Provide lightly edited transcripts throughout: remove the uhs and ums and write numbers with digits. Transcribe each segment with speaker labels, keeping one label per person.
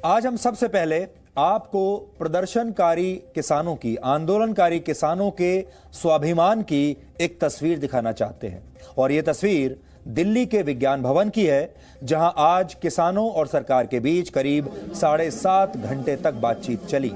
Speaker 1: आज हम सबसे पहले आपको प्रदर्शनकारी किसानों की, आंदोलनकारी किसानों के स्वाभिमान की एक तस्वीर दिखाना चाहते हैं। और यह तस्वीर दिल्ली के विज्ञान भवन की है, जहां आज किसानों और सरकार के बीच करीब 7.5 घंटे तक बातचीत चली।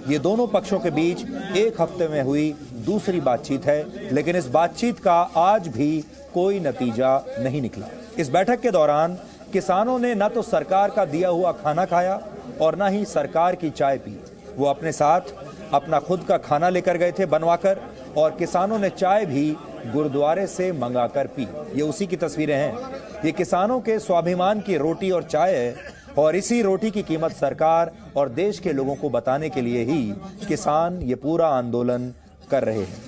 Speaker 1: ये दोनों पक्षों के बीच एक हफ्ते में हुई दूसरी बातचीत है, लेकिन इस बातचीत का आज भी कोई नतीजा नहीं निकला। इस बैठक के दौरान किसानों ने न तो सरकार का दिया हुआ खाना खाया और न ही सरकार की चाय पी। वो अपने साथ अपना खुद का खाना लेकर गए थे बनवाकर, और किसानों ने चाय भी गुरुद्वारे से मंगाकर पी। ये उसी की तस्वीरें हैं। ये किसानों के स्वाभिमान की रोटी और चाय है, और इसी रोटी की कीमत सरकार और देश के लोगों को बताने के लिए ही किसान ये पूरा आंदोलन कर रहे हैं।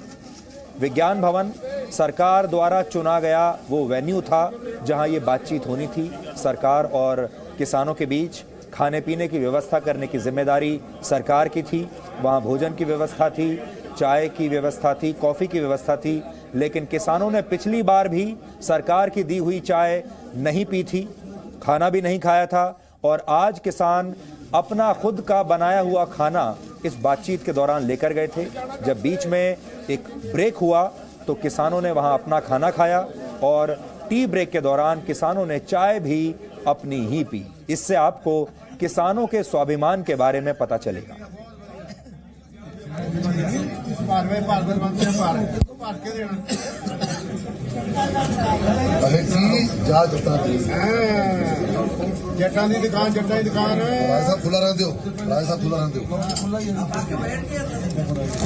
Speaker 1: विज्ञान भवन सरकार द्वारा चुना गया वो वेन्यू था जहां ये बातचीत होनी थी। सरकार और किसानों के बीच खाने पीने की व्यवस्था करने की जिम्मेदारी सरकार की थी। वहां भोजन की व्यवस्था थी, चाय की व्यवस्था थी, कॉफ़ी की व्यवस्था थी। लेकिन किसानों ने पिछली बार भी सरकार की दी हुई चाय नहीं पी थी, खाना भी नहीं खाया था, और आज किसान अपना खुद का बनाया हुआ खाना इस बातचीत के दौरान लेकर गए थे। जब बीच में एक ब्रेक हुआ तो किसानों ने वहां अपना खाना खाया, और टी ब्रेक के दौरान किसानों ने चाय भी अपनी ही पी। इससे आपको किसानों के स्वाभिमान के बारे में पता चलेगा।
Speaker 2: जट्टां दी दुकान राय साहब खुला रहन दिओ, राय साहब खुला रहन दिओ।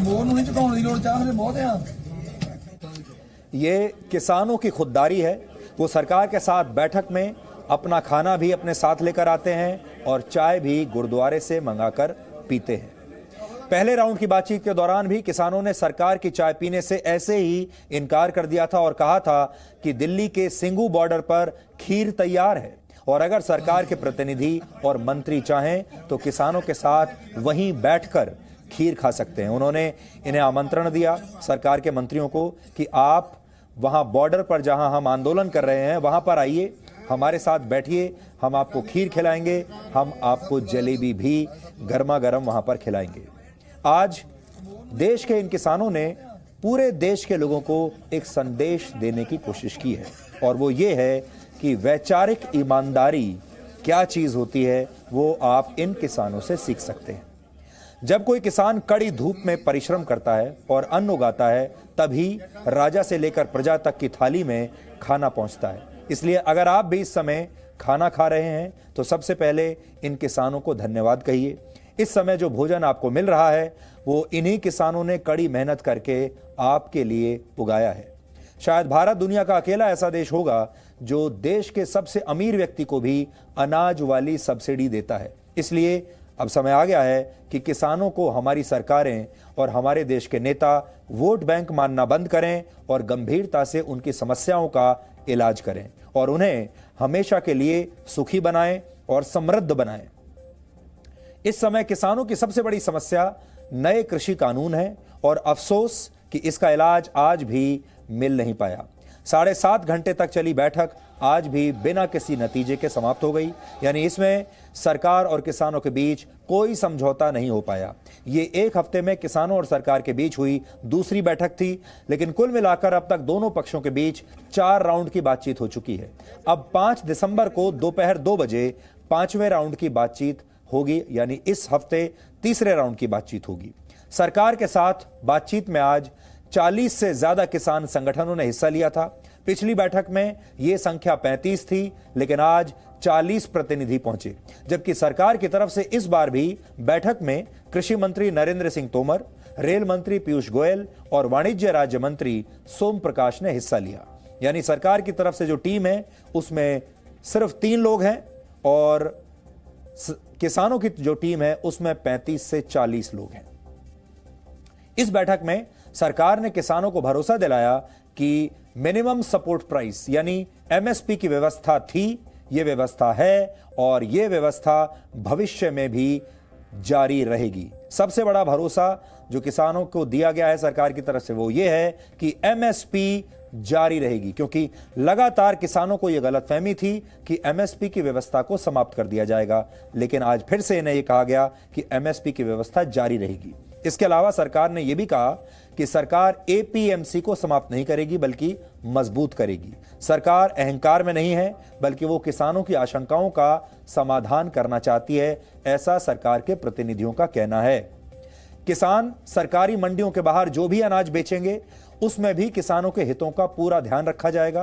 Speaker 2: बोल नहीं चुकाउण दी लोड़ चाह रहे बहुत है।
Speaker 1: ये किसानों की खुददारी है। वो सरकार के साथ बैठक में अपना खाना भी अपने साथ लेकर आते हैं और चाय भी गुरुद्वारे से मंगाकर पीते हैं। पहले राउंड की बातचीत के दौरान भी किसानों ने सरकार की चाय पीने से ऐसे ही इनकार कर दिया था और कहा था कि दिल्ली के सिंगू बॉर्डर पर खीर तैयार है, और अगर सरकार के प्रतिनिधि और मंत्री चाहें तो किसानों के साथ वहीं बैठकर खीर खा सकते हैं। उन्होंने इन्हें आमंत्रण दिया, सरकार के मंत्रियों को, कि आप वहां बॉर्डर पर जहां हम आंदोलन कर रहे हैं वहां पर आइए, हमारे साथ बैठिए, हम आपको खीर खिलाएंगे, हम आपको जलेबी भी गर्मा गर्म वहां पर खिलाएंगे। आज देश के इन किसानों ने पूरे देश के लोगों को एक संदेश देने की कोशिश की है, और वो ये है कि वैचारिक ईमानदारी क्या चीज होती है, वो आप इन किसानों से सीख सकते हैं। जब कोई किसान कड़ी धूप में परिश्रम करता है और अन्न उगाता है, तभी राजा से लेकर प्रजा तक की थाली में खाना पहुंचता है। इसलिए अगर आप भी इस समय खाना खा रहे हैं तो सबसे पहले इन किसानों को धन्यवाद कहिए। इस समय जो भोजन आपको मिल रहा है वो इन्हीं किसानों ने कड़ी मेहनत करके आपके लिए उगाया है। शायद भारत दुनिया का अकेला ऐसा देश होगा जो देश के सबसे अमीर व्यक्ति को भी अनाज वाली सब्सिडी देता है। इसलिए अब समय आ गया है कि किसानों को हमारी सरकारें और हमारे देश के नेता वोट बैंक मानना बंद करें और गंभीरता से उनकी समस्याओं का इलाज करें, और उन्हें हमेशा के लिए सुखी बनाएं और समृद्ध बनाएं। इस समय किसानों की सबसे बड़ी समस्या नए कृषि कानून है, और अफसोस कि इसका इलाज आज भी मिल नहीं पाया। 7.5 घंटे तक चली बैठक आज भी बिना किसी नतीजे के समाप्त हो गई। यानी इसमें सरकार और किसानों के बीच कोई समझौता नहीं हो पाया। ये एक हफ्ते में किसानों और सरकार के बीच हुई दूसरी बैठक थी, लेकिन कुल मिलाकर अब तक दोनों पक्षों के बीच 4 राउंड की बातचीत हो चुकी है। अब 5 दिसंबर को दोपहर 2 बजे 5वें राउंड की बातचीत होगी, यानी इस हफ्ते तीसरे राउंड की बातचीत होगी। सरकार के साथ बातचीत में आज 40 से ज्यादा किसान संगठनों ने हिस्सा लिया था। पिछली बैठक में यह संख्या 35 थी, लेकिन आज 40 प्रतिनिधि पहुंचे, जबकि सरकार की तरफ से इस बार भी बैठक में कृषि मंत्री नरेंद्र सिंह तोमर, रेल मंत्री पीयूष गोयल और वाणिज्य राज्य मंत्री सोम प्रकाश ने हिस्सा लिया। यानी सरकार की तरफ से जो टीम है उसमें सिर्फ 3 लोग हैं, और किसानों की जो टीम है उसमें 35 से 40 लोग हैं। इस बैठक में सरकार ने किसानों को भरोसा दिलाया कि मिनिमम सपोर्ट प्राइस यानी एमएसपी की व्यवस्था थी, यह व्यवस्था है, और यह व्यवस्था भविष्य में भी जारी रहेगी। सबसे बड़ा भरोसा जो किसानों को दिया गया है सरकार की तरफ से वो ये है कि एमएसपी जारी रहेगी, क्योंकि लगातार किसानों को यह गलतफहमी थी कि एमएसपी की व्यवस्था को समाप्त कर दिया जाएगा, लेकिन आज फिर से इन्हें यह कहा गया कि एमएसपी की व्यवस्था जारी रहेगी। इसके अलावा सरकार ने यह भी कहा कि सरकार एपीएमसी को समाप्त नहीं करेगी बल्कि मजबूत करेगी। सरकार अहंकार में नहीं है बल्कि वो किसानों की आशंकाओं का समाधान करना चाहती है, ऐसा सरकार के प्रतिनिधियों का कहना है। किसान सरकारी मंडियों के बाहर जो भी अनाज बेचेंगे उसमें भी किसानों के हितों का पूरा ध्यान रखा जाएगा।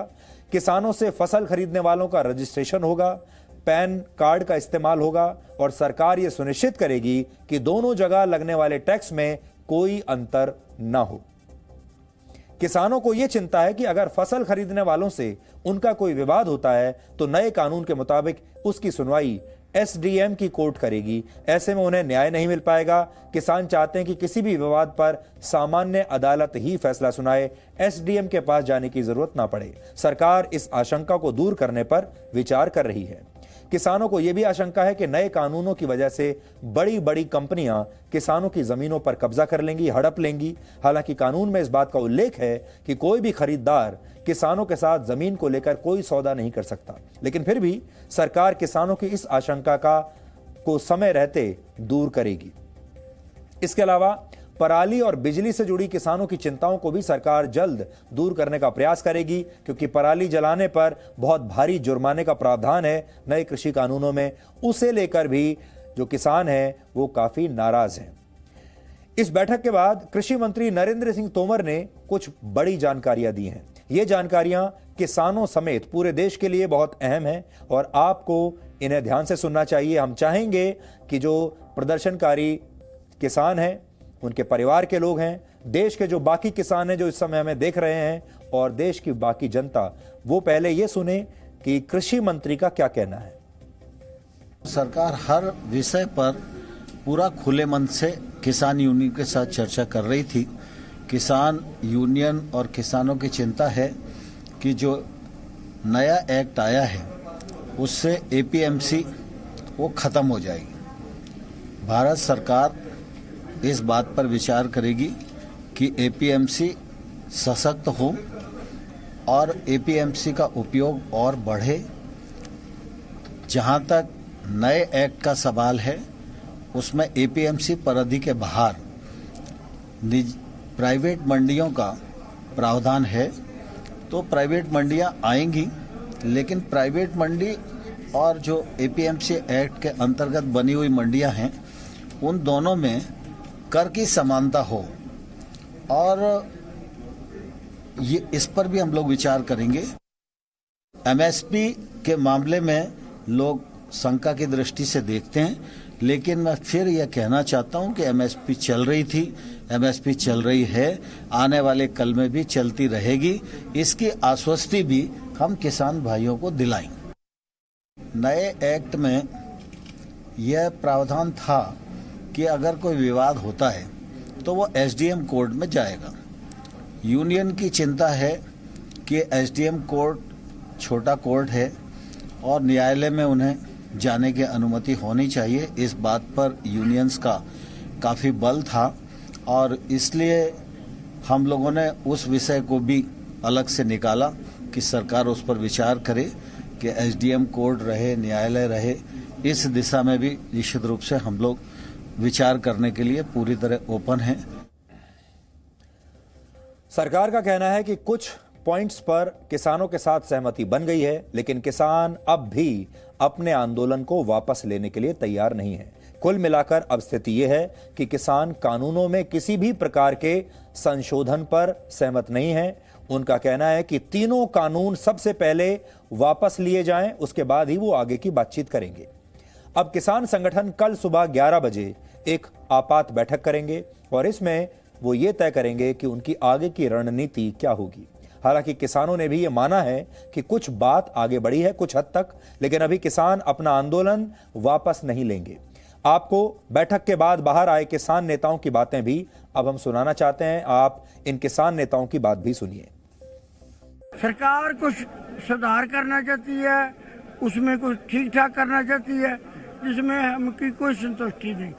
Speaker 1: किसानों से फसल खरीदने वालों का रजिस्ट्रेशन होगा, पैन कार्ड का इस्तेमाल होगा और सरकार यह सुनिश्चित करेगी कि दोनों जगह लगने वाले टैक्स में कोई अंतर न हो। किसानों को यह चिंता है कि अगर फसल खरीदने वालों से उनका कोई विवाद होता है तो नए कानून के मुताबिक उसकी सुनवाई एसडीएम की कोर्ट करेगी। ऐसे में उन्हें न्याय नहीं मिल पाएगा। किसान चाहते हैं कि किसी भी विवाद पर सामान्य अदालत ही फैसला सुनाए, एसडीएम के पास जाने की जरूरत ना पड़े। सरकार इस आशंका को दूर करने पर विचार कर रही है। किसानों को यह भी आशंका है कि नए कानूनों की वजह से बड़ी बड़ी कंपनियां किसानों की जमीनों पर कब्जा कर लेंगी, हड़प लेंगी। हालांकि कानून में इस बात का उल्लेख है कि कोई भी खरीदार किसानों के साथ जमीन को लेकर कोई सौदा नहीं कर सकता, लेकिन फिर भी सरकार किसानों की इस आशंका को समय रहते दूर करेगी। इसके अलावा पराली और बिजली से जुड़ी किसानों की चिंताओं को भी सरकार जल्द दूर करने का प्रयास करेगी, क्योंकि पराली जलाने पर बहुत भारी जुर्माने का प्रावधान है नए कृषि कानूनों में। उसे लेकर भी जो किसान हैं वो काफी नाराज हैं। इस बैठक के बाद कृषि मंत्री नरेंद्र सिंह तोमर ने कुछ बड़ी जानकारियां दी हैं। ये जानकारियां किसानों समेत पूरे देश के लिए बहुत अहम हैं और आपको इन्हें ध्यान से सुनना चाहिए। हम चाहेंगे कि जो प्रदर्शनकारी किसान हैं, उनके परिवार के लोग हैं, देश के जो बाकी किसान हैं जो इस समय हमें देख रहे हैं और देश की बाकी जनता, वो पहले ये सुने कि कृषि मंत्री का क्या कहना है।
Speaker 3: सरकार हर विषय पर पूरा खुले मन से किसान यूनियन के साथ चर्चा कर रही थी। किसान यूनियन और किसानों की चिंता है कि जो नया एक्ट आया है उससे एपीएमसी वो खत्म हो जाएगी। भारत सरकार इस बात पर विचार करेगी कि एपीएमसी सशक्त हो और एपीएमसी का उपयोग और बढ़े। जहां तक नए एक्ट का सवाल है उसमें एपीएमसी परिधि के बाहर प्राइवेट मंडियों का प्रावधान है, तो प्राइवेट मंडियां आएंगी, लेकिन प्राइवेट मंडी और जो एपीएमसी एक्ट के अंतर्गत बनी हुई मंडियां हैं उन दोनों में कर की समानता हो और ये इस पर भी हम लोग विचार करेंगे। एमएसपी के मामले में लोग शंका की दृष्टि से देखते हैं, लेकिन मैं फिर यह कहना चाहता हूं कि एमएसपी चल रही थी, एमएसपी चल रही है, आने वाले कल में भी चलती रहेगी। इसकी आश्वस्ति भी हम किसान भाइयों को दिलाएंगे। नए एक्ट में यह प्रावधान था कि अगर कोई विवाद होता है तो वो एसडीएम कोर्ट में जाएगा। यूनियन की चिंता है कि एसडीएम कोर्ट छोटा कोर्ट है और न्यायालय में उन्हें जाने की अनुमति होनी चाहिए। इस बात पर यूनियंस का काफ़ी बल था और इसलिए हम लोगों ने उस विषय को भी अलग से निकाला कि सरकार उस पर विचार करे कि एसडीएम कोर्ट रहे, न्यायालय रहे। इस दिशा में भी निश्चित रूप से हम लोग विचार करने के लिए पूरी तरह ओपन हैं।
Speaker 1: सरकार का कहना है कि कुछ पॉइंट्स पर किसानों के साथ सहमति बन गई है, लेकिन किसान अब भी अपने आंदोलन को वापस लेने के लिए तैयार नहीं है। कुल मिलाकर अब स्थिति यह है कि किसान कानूनों में किसी भी प्रकार के संशोधन पर सहमत नहीं है। उनका कहना है कि तीनों कानून सबसे पहले वापस लिए जाएं, उसके बाद ही वो आगे की बातचीत करेंगे। अब किसान संगठन कल सुबह 11 बजे एक आपात बैठक करेंगे और इसमें वो ये तय करेंगे कि उनकी आगे की रणनीति क्या होगी। हालांकि किसानों ने भी ये माना है कि कुछ बात आगे बढ़ी है कुछ हद तक, लेकिन अभी किसान अपना आंदोलन वापस नहीं लेंगे। आपको बैठक के बाद बाहर आए किसान नेताओं की बातें भी अब हम सुनाना चाहते हैं। आप इन किसान नेताओं की बात भी सुनिए।
Speaker 4: सरकार कुछ सुधार करना चाहती है, उसमें कुछ ठीक ठाक करना चाहती है, जिसमें हमकी कोई संतुष्टि नहीं।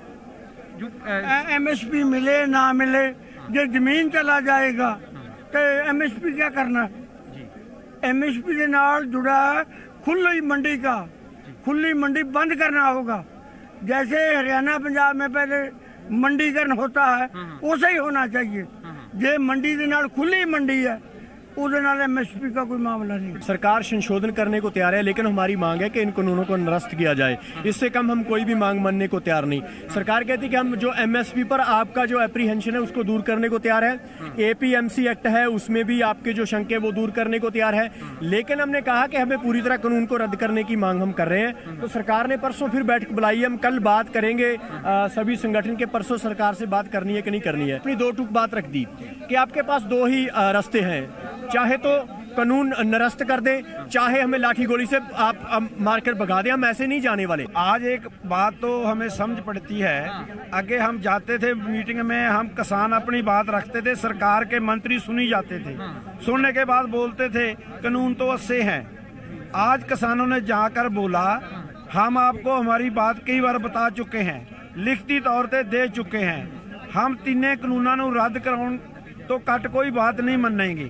Speaker 4: एमएसपी मिले ना मिले, जो जमीन चला जाएगा ਤੇ MSP क्या करना है? MSP के नाल जुड़ा है खुली मंडी का, खुली मंडी बंद करना होगा। जैसे हरियाणा पंजाब में पहले मंडीकरण होता है वैसे ही होना चाहिए। जे मंडी के नाल खुली मंडी है उसके नाल MSP का कोई मामला नहीं।
Speaker 5: सरकार संशोधन करने को तैयार है, लेकिन हमारी मांग है कि इन कानूनों को निरस्त किया जाए। इससे कम हम कोई भी मांग मानने को तैयार नहीं। सरकार कहती है कि हम जो MSP पर आपका जो एप्रीहेंशन है उसको दूर करने को तैयार है। APMC एक्ट है उसमें भी आपके जो शंके वो दूर करने को तैयार है, लेकिन हमने कहा कि हमें पूरी तरह कानून को रद्द करने की मांग हम कर रहे हैं। तो सरकार ने परसों फिर बैठक बुलाई है, हम कल बात करेंगे। सभी संगठन के परसों सरकार से बात करनी है कि नहीं करनी है। अपनी दो टूक बात रख दी कि आपके पास दो ही रास्ते हैं, चाहे तो कानून निरस्त कर दें, चाहे हमें लाठी गोली से आप मारकर भगा दें। हम ऐसे नहीं जाने वाले।
Speaker 6: आज एक बात तो हमें समझ पड़ती है, आगे हम जाते थे मीटिंग में, हम किसान अपनी बात रखते थे, सरकार के मंत्री सुनी जाते थे, सुनने के बाद बोलते थे कानून तो अच्छे हैं। आज किसानों ने जाकर बोला हम आपको हमारी बात कई बार बता चुके हैं, लिखती तौर पे दे चुके हैं, हम तीनों कानूनों रद्द कराउन तो कट कोई बात नहीं मनेंगे।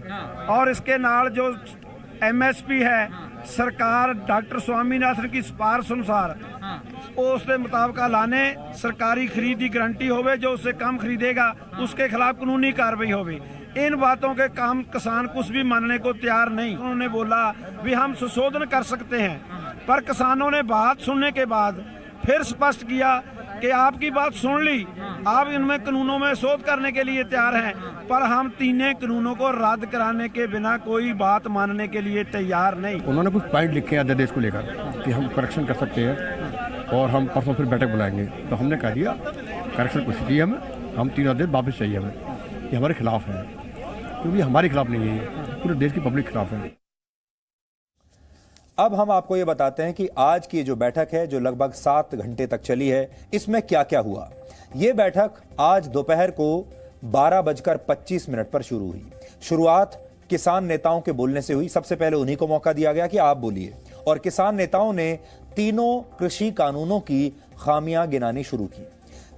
Speaker 6: और इसके नाल जो MSP है सरकार डॉक्टर स्वामीनाथन की सिफारिश अनुसार उसके मुताबिक लाने, सरकारी खरीद की गारंटी होवे, जो उससे कम खरीदेगा उसके खिलाफ कानूनी कार्रवाई होवे। इन बातों के काम किसान कुछ भी मानने को तैयार नहीं। उन्होंने बोला भी हम संशोधन कर सकते हैं, पर किसानों ने बात सुनने के बाद फिर स्पष्ट किया कि आपकी बात सुन ली, आप इनमें कानूनों में शोध करने के लिए तैयार हैं, पर हम तीनों कानूनों को रद्द कराने के बिना कोई बात मानने के लिए तैयार नहीं।
Speaker 7: उन्होंने कुछ पॉइंट लिखे हैं अध्यादेश को लेकर कि हम करेक्शन कर सकते हैं और हम परसों फिर बैठक बुलाएंगे। तो हमने कह दिया करेक्शन कुछ चाहिए हमें, हम 3 अध्यादेश वापस चाहिए हमें। ये हमारे खिलाफ है, क्योंकि हमारे खिलाफ नहीं है, ये पूरे देश की पब्लिक के खिलाफ है।
Speaker 1: अब हम आपको ये बताते हैं कि आज की जो बैठक है जो लगभग 7 घंटे तक चली है, इसमें क्या क्या हुआ। ये बैठक आज दोपहर को 12:25 पर शुरू हुई। शुरुआत किसान नेताओं के बोलने से हुई। सबसे पहले उन्हीं को मौका दिया गया कि आप बोलिए, और किसान नेताओं ने तीनों कृषि कानूनों की खामियां गिनानी शुरू की।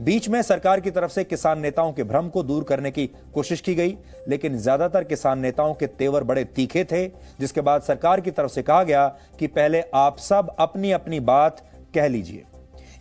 Speaker 1: बीच में सरकार की तरफ से किसान नेताओं के भ्रम को दूर करने की कोशिश की गई, लेकिन ज्यादातर किसान नेताओं के तेवर बड़े तीखे थे, जिसके बाद सरकार की तरफ से कहा गया कि पहले आप सब अपनी अपनी बात कह लीजिए।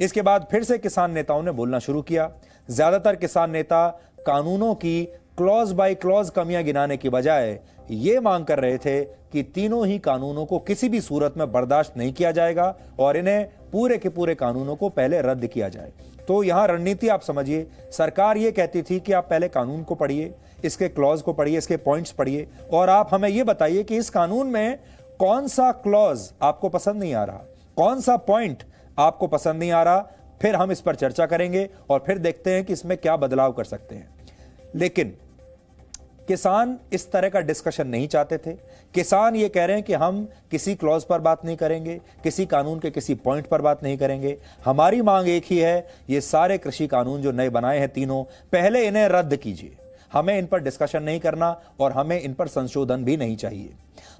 Speaker 1: इसके बाद फिर से किसान नेताओं ने बोलना शुरू किया। ज्यादातर किसान नेता कानूनों की क्लॉज बाय क्लॉज कमियां गिनाने की बजाय ये मांग कर रहे थे कि तीनों ही कानूनों को किसी भी सूरत में बर्दाश्त नहीं किया जाएगा और इन्हें पूरे के पूरे कानूनों को पहले रद्द किया जाए। तो यहां रणनीति आप समझिए, सरकार ये कहती थी कि आप पहले कानून को पढ़िए, इसके क्लॉज को पढ़िए, इसके पॉइंट्स पढ़िए, और आप हमें यह बताइए कि इस कानून में कौन सा क्लॉज आपको पसंद नहीं आ रहा, कौन सा पॉइंट आपको पसंद नहीं आ रहा, फिर हम इस पर चर्चा करेंगे और फिर देखते हैं कि इसमें क्या बदलाव कर सकते हैं। लेकिन किसान इस तरह का डिस्कशन नहीं चाहते थे। किसान ये कह रहे हैं कि हम किसी क्लॉज पर बात नहीं करेंगे, किसी कानून के किसी पॉइंट पर बात नहीं करेंगे। हमारी मांग एक ही है, ये सारे कृषि कानून जो नए बनाए हैं तीनों, पहले इन्हें रद्द कीजिए। हमें इन पर डिस्कशन नहीं करना और हमें इन पर संशोधन भी नहीं चाहिए।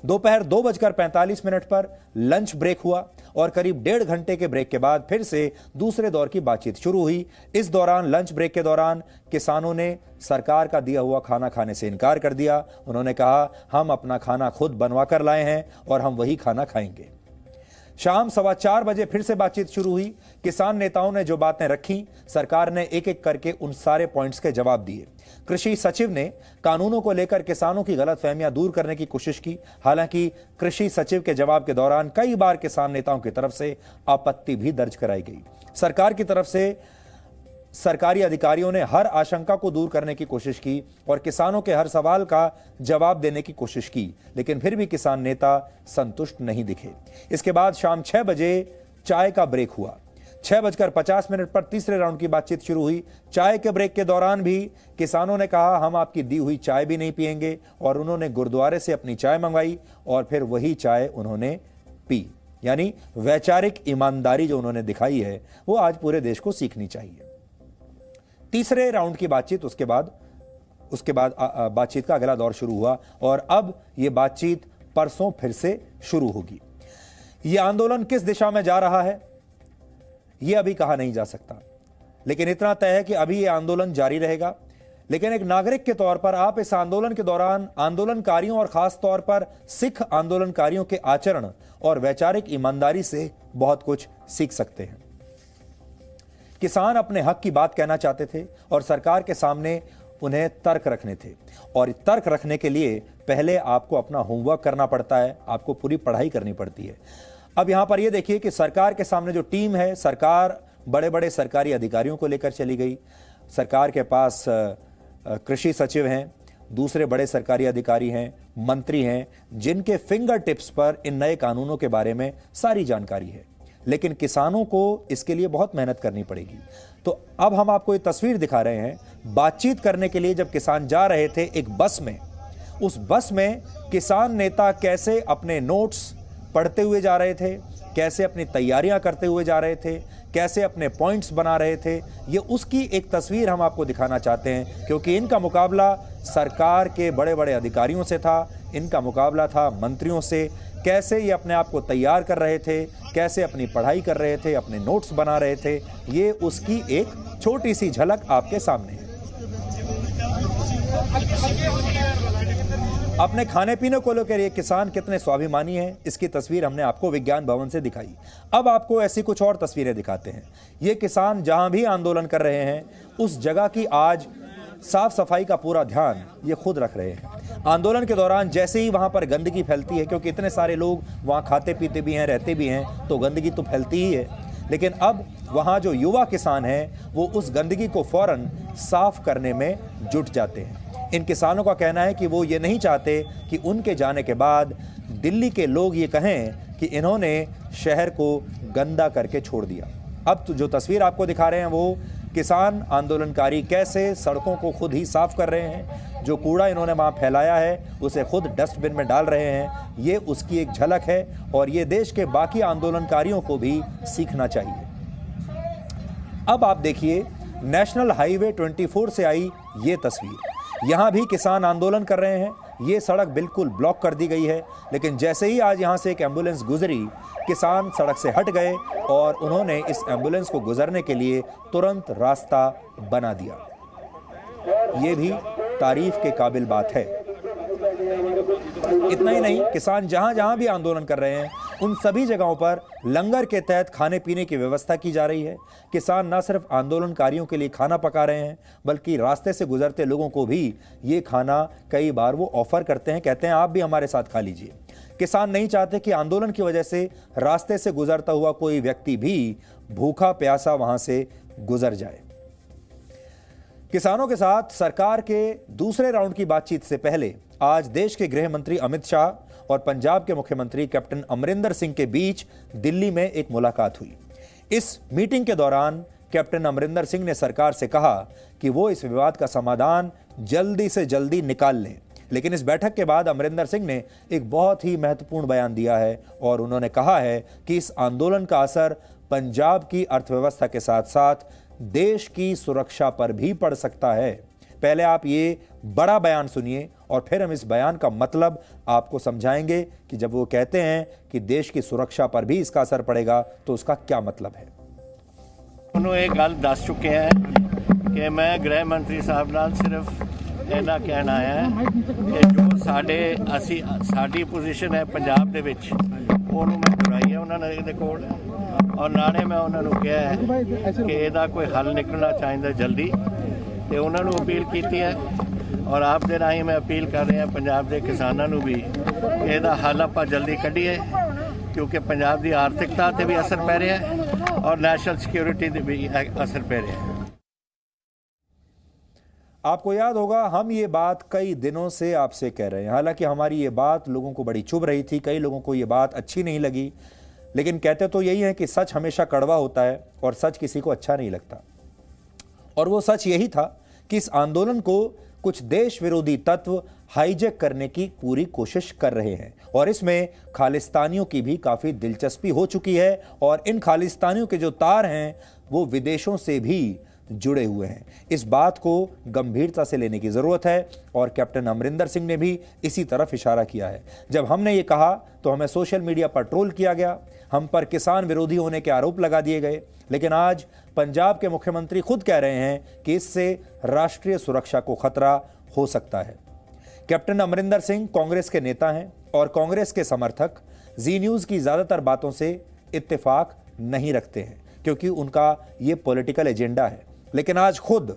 Speaker 1: दोपहर 2:45 पर लंच ब्रेक हुआ और करीब 1.5 घंटे के ब्रेक के बाद फिर से दूसरे दौर की बातचीत शुरू हुई। इस दौरान लंच ब्रेक के दौरान किसानों ने सरकार का दिया हुआ खाना खाने से इनकार कर दिया। उन्होंने कहा हम अपना खाना खुद बनवा कर लाए हैं और हम वही खाना खाएंगे। शाम 4:15 बजे फिर से बातचीत शुरू हुई। किसान नेताओं ने जो बातें रखी, सरकार ने एक एक करके उन सारे पॉइंट्स के जवाब दिए। कृषि सचिव ने कानूनों को लेकर किसानों की गलतफहमियां दूर करने की कोशिश की। हालांकि कृषि सचिव के जवाब के दौरान कई बार किसान नेताओं की तरफ से आपत्ति भी दर्ज कराई गई। सरकार की तरफ से सरकारी अधिकारियों ने हर आशंका को दूर करने की कोशिश की और किसानों के हर सवाल का जवाब देने की कोशिश की, लेकिन फिर भी किसान नेता संतुष्ट नहीं दिखे। इसके बाद शाम 6 बजे चाय का ब्रेक हुआ। 6:50 पर तीसरे राउंड की बातचीत शुरू हुई। चाय के ब्रेक के दौरान भी किसानों ने कहा हम आपकी दी हुई चाय भी नहीं पिएंगे, और उन्होंने गुरुद्वारे से अपनी चाय मंगवाई और फिर वही चाय उन्होंने पी। यानी वैचारिक ईमानदारी जो उन्होंने दिखाई है वो आज पूरे देश को सीखनी चाहिए। तीसरे राउंड की बातचीत उसके बाद बातचीत का अगला दौर शुरू हुआ और अब यह बातचीत परसों फिर से शुरू होगी। यह आंदोलन किस दिशा में जा रहा है यह अभी कहा नहीं जा सकता, लेकिन इतना तय है कि अभी यह आंदोलन जारी रहेगा। लेकिन एक नागरिक के तौर पर आप इस आंदोलन के दौरान आंदोलनकारियों और खास तौर पर सिख आंदोलनकारियों के आचरण और वैचारिक ईमानदारी से बहुत कुछ सीख सकते हैं। किसान अपने हक की बात कहना चाहते थे और सरकार के सामने उन्हें तर्क रखने थे, और तर्क रखने के लिए पहले आपको अपना होमवर्क करना पड़ता है, आपको पूरी पढ़ाई करनी पड़ती है। अब यहां पर यह देखिए कि सरकार के सामने जो टीम है, सरकार बड़े बड़े सरकारी अधिकारियों को लेकर चली गई। सरकार के पास कृषि सचिव हैं, दूसरे बड़े सरकारी अधिकारी हैं, मंत्री हैं, जिनके फिंगर टिप्स पर इन नए कानूनों के बारे में सारी जानकारी है। लेकिन किसानों को इसके लिए बहुत मेहनत करनी पड़ेगी। तो अब हम आपको ये तस्वीर दिखा रहे हैं, बातचीत करने के लिए जब किसान जा रहे थे एक बस में, उस बस में किसान नेता कैसे अपने नोट्स पढ़ते हुए जा रहे थे, कैसे अपनी तैयारियां करते हुए जा रहे थे, कैसे अपने पॉइंट्स बना रहे थे, ये उसकी एक तस्वीर हम आपको दिखाना चाहते हैं। क्योंकि इनका मुकाबला सरकार के बड़े बड़े अधिकारियों से था, इनका मुकाबला था मंत्रियों से। कैसे ये अपने आप को तैयार कर रहे थे, कैसे अपनी पढ़ाई कर रहे थे, अपने नोट्स बना रहे थे, ये उसकी एक छोटी सी झलक आपके सामने है। अपने खाने पीने को लेकर ये किसान कितने स्वाभिमानी हैं, इसकी तस्वीर हमने आपको विज्ञान भवन से दिखाई। अब आपको ऐसी कुछ और तस्वीरें दिखाते हैं। ये किसान जहां भी आंदोलन कर रहे हैं, उस जगह की आज साफ सफाई का पूरा ध्यान ये खुद रख रहे हैं। आंदोलन के दौरान जैसे ही वहां पर गंदगी फैलती है, क्योंकि इतने सारे लोग वहां खाते पीते भी हैं, रहते भी हैं, तो गंदगी तो फैलती ही है। लेकिन अब वहां जो युवा किसान हैं, वो उस गंदगी को फौरन साफ करने में जुट जाते हैं। इन किसानों का कहना है कि वो ये नहीं चाहते कि उनके जाने के बाद दिल्ली के लोग ये कहें कि इन्होंने शहर को गंदा करके छोड़ दिया। अब तो जो तस्वीर आपको दिखा रहे हैं वो किसान आंदोलनकारी कैसे सड़कों को खुद ही साफ कर रहे हैं, जो कूड़ा इन्होंने वहाँ फैलाया है उसे खुद डस्टबिन में डाल रहे हैं। ये उसकी एक झलक है और ये देश के बाकी आंदोलनकारियों को भी सीखना चाहिए। अब आप देखिए नेशनल हाईवे 24 से आई ये तस्वीर। यहाँ भी किसान आंदोलन कर रहे हैं। ये सड़क बिल्कुल ब्लॉक कर दी गई है, लेकिन जैसे ही आज यहाँ से एक एम्बुलेंस गुजरी, किसान सड़क से हट गए और उन्होंने इस एम्बुलेंस को गुजरने के लिए तुरंत रास्ता बना दिया। ये भी तारीफ के काबिल बात है। इतना ही नहीं, किसान जहां जहां भी आंदोलन कर रहे हैं, उन सभी जगहों पर लंगर के तहत खाने पीने की व्यवस्था की जा रही है। किसान न सिर्फ आंदोलनकारियों के लिए खाना पका रहे हैं, बल्कि रास्ते से गुजरते लोगों को भी ये खाना कई बार वो ऑफर करते हैं, कहते हैं आप भी हमारे साथ खा लीजिए। किसान नहीं चाहते कि आंदोलन की वजह से रास्ते से गुजरता हुआ कोई व्यक्ति भी भूखा प्यासा वहां से गुजर जाए। किसानों के साथ सरकार के दूसरे राउंड की बातचीत से पहले आज देश के गृह मंत्री अमित शाह और पंजाब के मुख्यमंत्री कैप्टन अमरिंदर सिंह के बीच दिल्ली में एक मुलाकात हुई। इस मीटिंग के दौरान कैप्टन अमरिंदर सिंह ने सरकार से कहा कि वो इस विवाद का समाधान जल्दी से जल्दी निकाल लें। लेकिन इस बैठक के बाद अमरिंदर सिंह ने एक बहुत ही महत्वपूर्ण बयान दिया है और उन्होंने कहा है कि इस आंदोलन का असर पंजाब की अर्थव्यवस्था के साथ साथ देश की सुरक्षा पर भी पड़ सकता है। पहले आप ये बड़ा बयान सुनिए और फिर हम इस बयान का मतलब आपको समझाएंगे कि जब वो कहते हैं कि देश की सुरक्षा पर भी इसका असर पड़ेगा तो उसका क्या मतलब है।
Speaker 8: उन्होंने एक गल दस चुके हैं कि मैं गृह मंत्री साहब नाल सिर्फ इन्ना कहना है कि जो साडी पोजीशन है पंजाब दे विच ਉਹਨੂੰ मैं दोहराई है उन्होंने दे कोल और नाले मैं उन्होंने कहा है कि ਇਹਦਾ कोई हल निकलना चाहिए जल्दी ਤੇ ਉਹਨਾਂ ਨੂੰ अपील की है और आप दे राही मैं अपील कर रहा पंजाब के किसानों ਨੂੰ भी ਇਹਦਾ हल ਆਪਾਂ जल्दी ਕੱਢੀਏ क्योंकि पंजाब की आर्थिकता ਤੇ भी असर पै रहा है और नेशनल सिक्योरिटी ਤੇ भी असर पै रहा है।
Speaker 1: आपको याद होगा हम ये बात कई दिनों से आपसे कह रहे हैं, हालांकि हमारी ये बात लोगों को बड़ी चुभ रही थी, कई लोगों को ये बात अच्छी नहीं लगी, लेकिन कहते तो यही है कि सच हमेशा कड़वा होता है और सच किसी को अच्छा नहीं लगता। और वो सच यही था कि इस आंदोलन को कुछ देश विरोधी तत्व हाईजैक करने की पूरी कोशिश कर रहे हैं और इसमें खालिस्तानियों की भी काफ़ी दिलचस्पी हो चुकी है और इन खालिस्तानियों के जो तार हैं वो विदेशों से भी जुड़े हुए हैं। इस बात को गंभीरता से लेने की जरूरत है और कैप्टन अमरिंदर सिंह ने भी इसी तरफ इशारा किया है। जब हमने ये कहा तो हमें सोशल मीडिया पर ट्रोल किया गया, हम पर किसान विरोधी होने के आरोप लगा दिए गए, लेकिन आज पंजाब के मुख्यमंत्री खुद कह रहे हैं कि इससे राष्ट्रीय सुरक्षा को खतरा हो सकता है। कैप्टन अमरिंदर सिंह कांग्रेस के नेता हैं और कांग्रेस के समर्थक जी न्यूज की ज्यादातर बातों से इत्तेफाक नहीं रखते हैं क्योंकि उनका ये पॉलिटिकल एजेंडा है। लेकिन आज खुद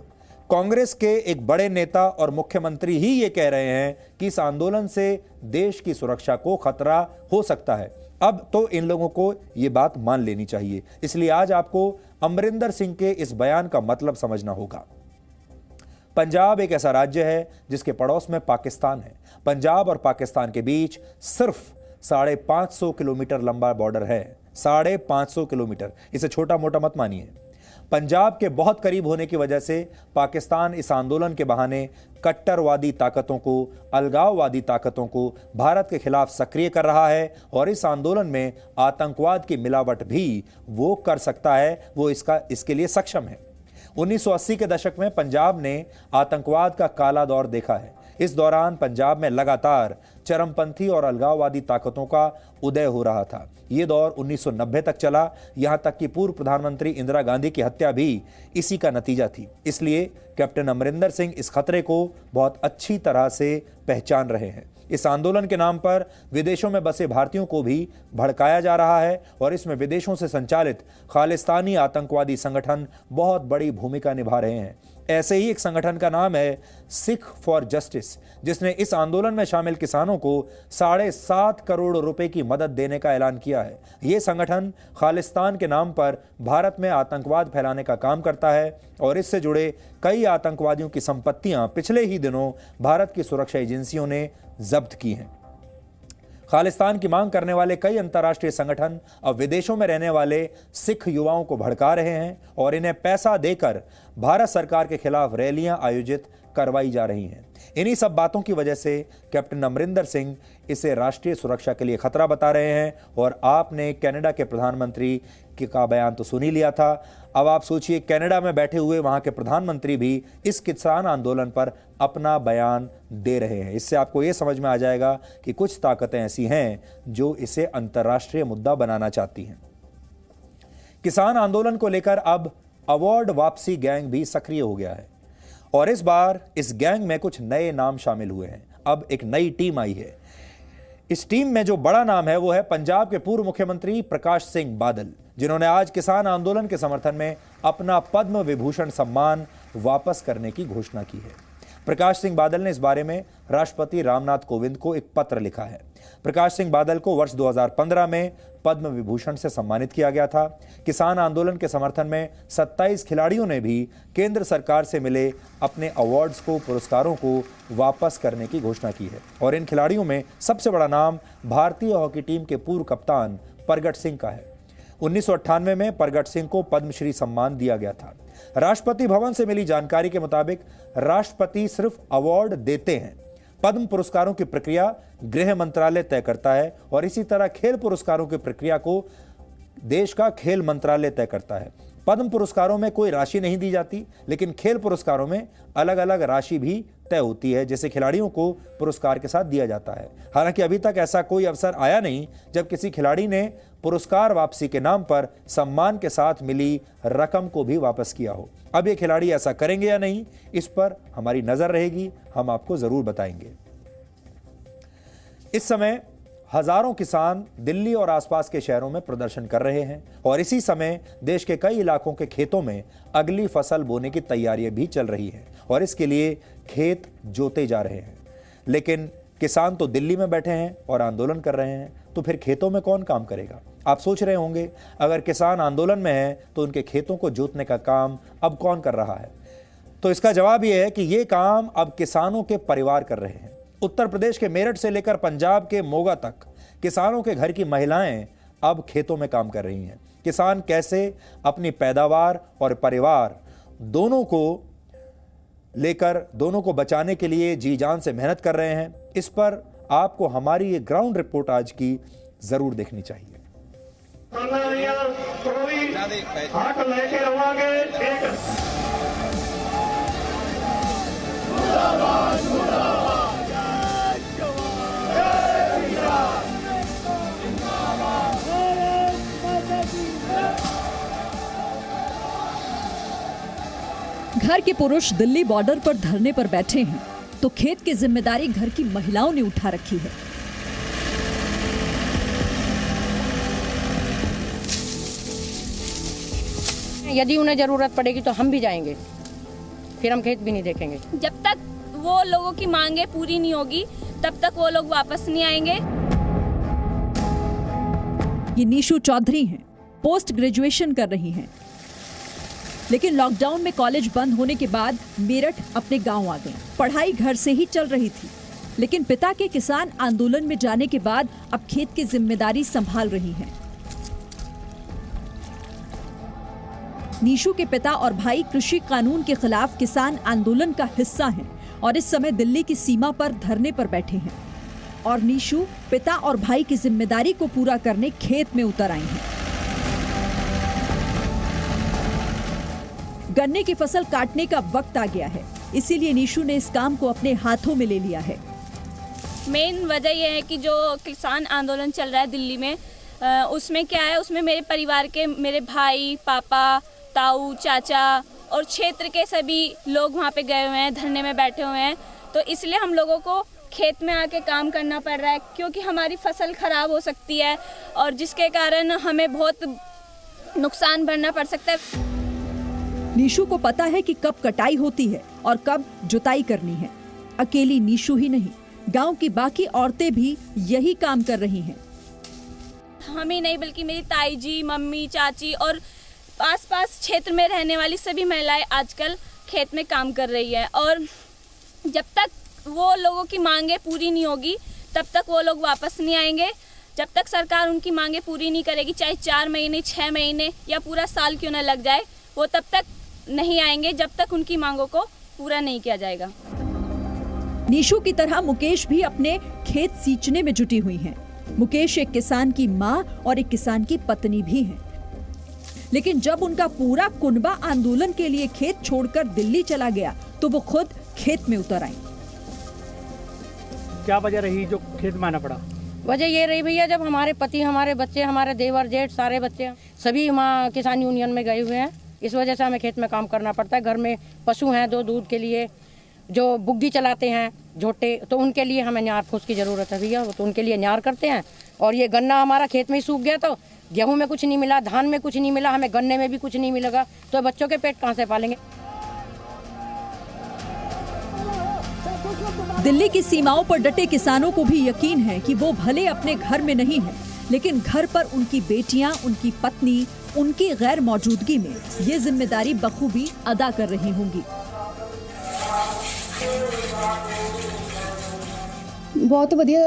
Speaker 1: कांग्रेस के एक बड़े नेता और मुख्यमंत्री ही ये कह रहे हैं कि इस आंदोलन से देश की सुरक्षा को खतरा हो सकता है। अब तो इन लोगों को ये बात मान लेनी चाहिए। इसलिए आज आपको अमरिंदर सिंह के इस बयान का मतलब समझना होगा। पंजाब एक ऐसा राज्य है जिसके पड़ोस में पाकिस्तान है। पंजाब और पाकिस्तान के बीच सिर्फ 550 किलोमीटर लंबा बॉर्डर है। 550 किलोमीटर, इसे छोटा मोटा मत मानिए। पंजाब के बहुत करीब होने की वजह से पाकिस्तान इस आंदोलन के बहाने कट्टरवादी ताकतों को, अलगाववादी ताकतों को भारत के खिलाफ सक्रिय कर रहा है और इस आंदोलन में आतंकवाद की मिलावट भी वो कर सकता है, वो इसके लिए सक्षम है। 1980 के दशक में पंजाब ने आतंकवाद का काला दौर देखा है। इस दौरान पंजाब में लगातार चरमपंथी और अलगाववादी ताकतों का उदय हो रहा था। ये दौर 1990 तक चला, यहां तक कि पूर्व प्रधानमंत्री इंदिरा गांधी की हत्या भी इसी का नतीजा थी। इसलिए कैप्टन अमरिंदर सिंह इस खतरे को बहुत अच्छी तरह से पहचान रहे हैं। इस आंदोलन के नाम पर विदेशों में बसे भारतीयों को भी भड़काया जा रहा है और इसमें विदेशों से संचालित खालिस्तानी आतंकवादी संगठन बहुत बड़ी भूमिका निभा रहे हैं। ऐसे ही एक संगठन का नाम है सिख फॉर जस्टिस, जिसने इस आंदोलन में शामिल किसानों को 7.5 करोड़ रुपए की मदद देने का ऐलान किया है। यह संगठन खालिस्तान के नाम पर भारत में आतंकवाद फैलाने का काम करता है और इससे जुड़े कई आतंकवादियों की संपत्तियां पिछले ही दिनों भारत की सुरक्षा एजेंसियों ने जब्त की हैं। खालिस्तान की मांग करने वाले कई अंतर्राष्ट्रीय संगठन अब विदेशों में रहने वाले सिख युवाओं को भड़का रहे हैं और इन्हें पैसा देकर भारत सरकार के खिलाफ रैलियां आयोजित करवाई जा रही हैं। इन्हीं सब बातों की वजह से कैप्टन अमरिंदर सिंह इसे राष्ट्रीय सुरक्षा के लिए खतरा बता रहे हैं और आपने कनाडा के प्रधानमंत्री का बयान तो सुन ही लिया था। अब आप सोचिए, कनाडा में बैठे हुए वहां के प्रधानमंत्री भी इस किसान आंदोलन पर अपना बयान दे रहे हैं। इससे आपको यह समझ में आ जाएगा कि कुछ ताकतें ऐसी हैं जो इसे अंतर्राष्ट्रीय मुद्दा बनाना चाहती हैं। किसान आंदोलन को लेकर अब अवार्ड वापसी गैंग भी सक्रिय हो गया है और इस बार इस गैंग में कुछ नए नाम शामिल हुए हैं। अब एक नई टीम आई है। इस टीम में जो बड़ा नाम है वो है पंजाब के पूर्व मुख्यमंत्री प्रकाश सिंह बादल, जिन्होंने आज किसान आंदोलन के समर्थन में अपना पद्म विभूषण सम्मान वापस करने की घोषणा की है। प्रकाश सिंह बादल ने इस बारे में राष्ट्रपति रामनाथ कोविंद को एक पत्र लिखा है। प्रकाश सिंह बादल को वर्ष 2015 में पद्म विभूषण से सम्मानित किया गया था। किसान आंदोलन के समर्थन में 27 खिलाड़ियों ने भी केंद्र सरकार से मिले अपने अवार्ड्स को, पुरस्कारों को वापस करने की घोषणा की है और इन खिलाड़ियों में सबसे बड़ा नाम भारतीय हॉकी टीम के पूर्व कप्तान परगट सिंह का है। 1998 में परगट सिंह को पद्मश्री सम्मान दिया गया था। राष्ट्रपति भवन से मिली जानकारी के मुताबिक राष्ट्रपति सिर्फ अवार्ड देते हैं। पद्म पुरस्कारों की प्रक्रिया गृह मंत्रालय तय करता है और इसी तरह खेल पुरस्कारों की प्रक्रिया को देश का खेल मंत्रालय तय करता है। पद्म पुरस्कारों में कोई राशि नहीं दी जाती, लेकिन खेल पुरस्कारों में अलग अलग राशि भी तय होती है, जैसे खिलाड़ियों को पुरस्कार के साथ दिया जाता है। हालांकि अभी तक ऐसा कोई अवसर आया नहीं जब किसी खिलाड़ी ने पुरस्कार वापसी के नाम पर सम्मान के साथ मिली रकम को भी वापस किया हो। अब ये खिलाड़ी ऐसा करेंगे या नहीं, इस पर हमारी नजर रहेगी, हम आपको जरूर बताएंगे। इस समय हजारों किसान दिल्ली और आसपास के शहरों में प्रदर्शन कर रहे हैं और इसी समय देश के कई इलाकों के खेतों में अगली फसल बोने की तैयारियां भी चल रही हैं और इसके लिए खेत जोते जा रहे हैं। लेकिन किसान तो दिल्ली में बैठे हैं और आंदोलन कर रहे हैं, तो फिर खेतों में कौन काम करेगा? आप सोच रहे होंगे, अगर किसान आंदोलन में हैं तो उनके खेतों को जोतने का काम अब कौन कर रहा है? तो इसका जवाब यह है कि यह काम अब किसानों के परिवार कर रहे हैं। उत्तर प्रदेश के मेरठ से लेकर पंजाब के मोगा तक किसानों के घर की महिलाएं अब खेतों में काम कर रही हैं। किसान कैसे अपनी पैदावार और परिवार दोनों को लेकर, दोनों को बचाने के लिए जी जान से मेहनत कर रहे हैं, इस पर आपको हमारी ये ग्राउंड रिपोर्ट आज की जरूर देखनी चाहिए।
Speaker 9: कोई हक लेके रवांगे। घर के पुरुष दिल्ली बॉर्डर पर धरने पर बैठे हैं तो खेत की जिम्मेदारी घर की महिलाओं ने उठा रखी है।
Speaker 10: यदि उन्हें जरूरत पड़ेगी तो हम भी जाएंगे, फिर हम खेत भी नहीं देखेंगे।
Speaker 11: जब तक वो लोगों की मांगे पूरी नहीं होगी तब तक वो लोग वापस नहीं आएंगे।
Speaker 9: ये नीशू चौधरी हैं, पोस्ट ग्रेजुएशन कर रही हैं, लेकिन लॉकडाउन में कॉलेज बंद होने के बाद मेरठ अपने गांव आ गई। पढ़ाई घर से ही चल रही थी, लेकिन पिता के किसान आंदोलन में जाने के बाद अब खेत की जिम्मेदारी संभाल रही हैं। नीशू के पिता और भाई कृषि कानून के खिलाफ किसान आंदोलन का हिस्सा हैं और इस समय दिल्ली की सीमा पर धरने पर बैठे हैं और नीशू पिता और भाई की जिम्मेदारी को पूरा करने खेत में उतर आई हैं। गन्ने की फसल काटने का वक्त आ गया है, इसीलिए नीशू ने इस काम को अपने हाथों में ले लिया है।
Speaker 11: मेन वजह यह है कि जो किसान आंदोलन चल रहा है दिल्ली में, उसमें क्या है, उसमें मेरे परिवार के मेरे भाई, पापा, ताऊ, चाचा और क्षेत्र के सभी लोग वहाँ पे गए हुए हैं, धरने में बैठे हुए हैं। तो इसलिए हम लोगों को खेत में आके काम करना पड़ रहा है, क्योंकि हमारी फसल खराब हो सकती है और जिसके कारण हमें बहुत नुकसान भरना पड़ सकता है।
Speaker 9: नीशू को पता है कि कब कटाई होती है और कब जुताई करनी है। अकेली नीशू ही नहीं, गांव की बाकी औरतें भी यही काम कर रही हैं।
Speaker 11: हम ही नहीं बल्कि मेरी ताई जी, मम्मी, चाची और आसपास क्षेत्र में रहने वाली सभी महिलाएं आजकल खेत में काम कर रही है। और जब तक वो लोगों की मांगे पूरी नहीं होगी तब तक वो लोग वापस नहीं आएंगे। जब तक सरकार उनकी मांगे पूरी नहीं करेगी, चाहे 4 महीने, 6 महीने या पूरा साल क्यों न लग जाए, वो तब तक नहीं आएंगे जब तक उनकी मांगों को पूरा नहीं किया जाएगा।
Speaker 9: नीशू की तरह मुकेश भी अपने खेत सींचने में जुटी हुई हैं। मुकेश एक किसान की मां और एक किसान की पत्नी भी हैं। लेकिन जब उनका पूरा कुनबा आंदोलन के लिए खेत छोड़कर दिल्ली चला गया तो वो खुद खेत में उतर आई।
Speaker 12: क्या वजह रही जो खेत में आना पड़ा?
Speaker 10: वजह ये रही भैया, जब हमारे पति, हमारे बच्चे, हमारे देवर जेठ, सारे बच्चे सभी वहाँ किसान यूनियन में गए हुए हैं, इस वजह से हमें खेत में काम करना पड़ता है। घर में पशु हैं 2 दूध के लिए, जो बुग्गी चलाते हैं झोटे, तो उनके लिए हमें न्यार फूस की ज़रूरत है भैया, तो उनके लिए न्यार करते हैं। और ये गन्ना हमारा खेत में ही सूख गया, तो गेहूं में कुछ नहीं मिला, धान में कुछ नहीं मिला, हमें गन्ने में भी कुछ नहीं मिलेगा, तो बच्चों के पेट कहाँ से पालेंगे।
Speaker 9: दिल्ली की सीमाओं पर डटे किसानों को भी यकीन है कि वो भले अपने घर में नहीं है, लेकिन घर पर उनकी बेटियां, उनकी पत्नी, उनकी गैर मौजूदगी में ये जिम्मेदारी बखूबी अदा कर रही होंगी।
Speaker 13: बहुत ਵਧੀਆ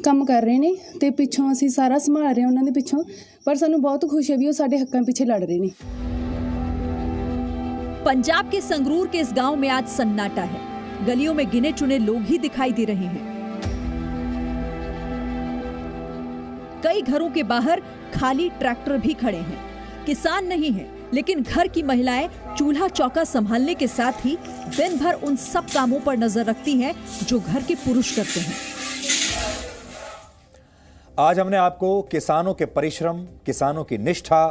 Speaker 13: ਕੰਮ ਕਰ ਰਹੇ ਨੇ ਤੇ ਪਿੱਛੋਂ ਅਸੀਂ ਸਾਰਾ ਸੰਭਾਲ ਰਹੇ ਹਾਂ ਉਹਨਾਂ ਦੇ ਪਿੱਛੋਂ, ਪਰ ਸਾਨੂੰ ਬਹੁਤ ਖੁਸ਼ੀ ਹੈ ਵੀ ਉਹ ਸਾਡੇ ਹੱਕਾਂ ਪਿੱਛੇ ਲੜ ਰਹੇ ਨੇ।
Speaker 9: पंजाब के संगरूर के इस गांव में आज सन्नाटा है। गलियों में गिने चुने लोग ही दिखाई दे रहे हैं। कई घरों के बाहर खाली ट्रैक्टर भी खड़े हैं। किसान नहीं है, लेकिन घर की महिलाएं चूल्हा चौका संभालने के साथ ही दिन भर उन सब कामों पर नजर रखती हैं जो घर के पुरुष करते हैं।
Speaker 1: आज हमने आपको किसानों के परिश्रम, किसानों की निष्ठा,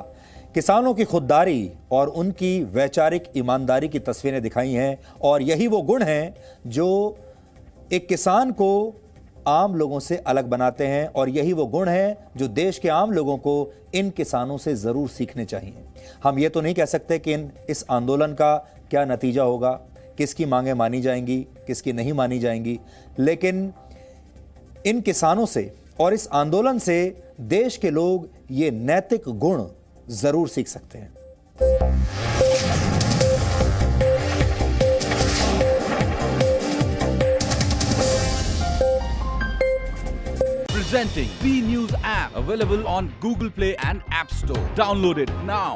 Speaker 1: किसानों की खुददारी और उनकी वैचारिक ईमानदारी की तस्वीरें दिखाई हैं और यही वो गुण हैं जो एक किसान को आम लोगों से अलग बनाते हैं और यही वो गुण हैं जो देश के आम लोगों को इन किसानों से जरूर सीखने चाहिए। हम ये तो नहीं कह सकते कि इस आंदोलन का क्या नतीजा होगा, किसकी मांगें मानी जाएंगी, किसकी नहीं मानी जाएंगी, लेकिन इन किसानों से और इस आंदोलन से देश के लोग ये नैतिक गुण जरूर सीख सकते हैं।
Speaker 14: Presenting B News app, available on Google Play and App Store. Download it now.